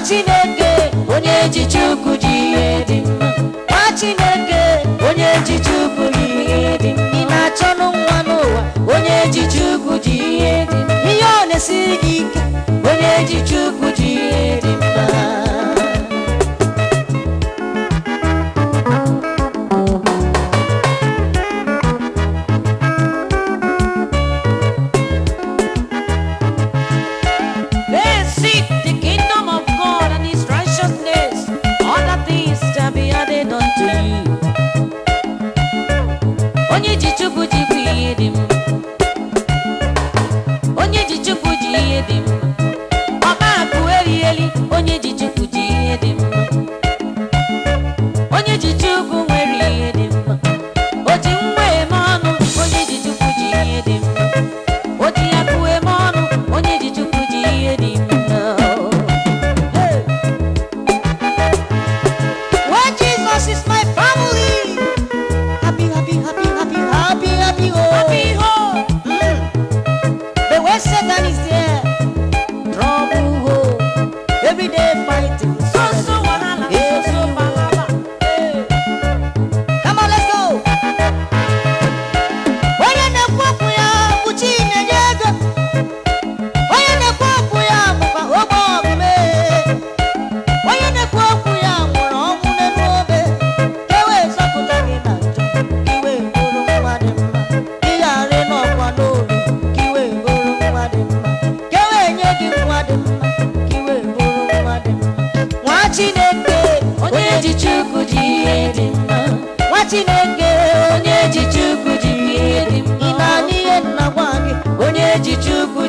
Chineke onye ji Chukwu ji ihe dị mma. Nwa Chineke onye ji Chukwu ji ihe dị mma. Ị na-achọ nwa n'ụwa onye ji Chukwu ji ihe dị mma. Ihe ọ na-esiri gị ike onye ji Chukwu ji ihe dị mma. Onye ji Chukwu ji ihe dị mma. Onye ji Chukwu ji ihe dị mma. Ọba akụ eli onye ji Chukwu ji ihe dị mma. Onye ji Chukwu nwere ihe dị mma. O ji nwa eme ọnụ onye ji Chukwu ji ihe dị mma. O ji akụ eme ọnụ onye ji Chukwu ji ihe dị mma. When Jesus is my family, happy, happy, happy, happy, happy, happy, oh. Happy, oh. But when Satan is there, trouble, oh. Every day fighting. So, wahala, so, palava. Hey. Come on, let's go. When you ne kwaku ya, kuchi nyega. When you ne kwaku ya, muka obo me. When you ne kwaku ya, mura omune nobe. Kewe sakutagi na jo. Kiwe buru mwadema. Iyare no kwa nori. Kiwe buru mwadema. Kewe nyegi mwadema. Kiwe buru mwadema. Nwa Chineke onye ji Chukwu ji ihe dị mma. Nwa Chineke onye ji Chukwu ji ihe dị mma. Ị na-anị ihe nna gwa gị onye ji Chukwu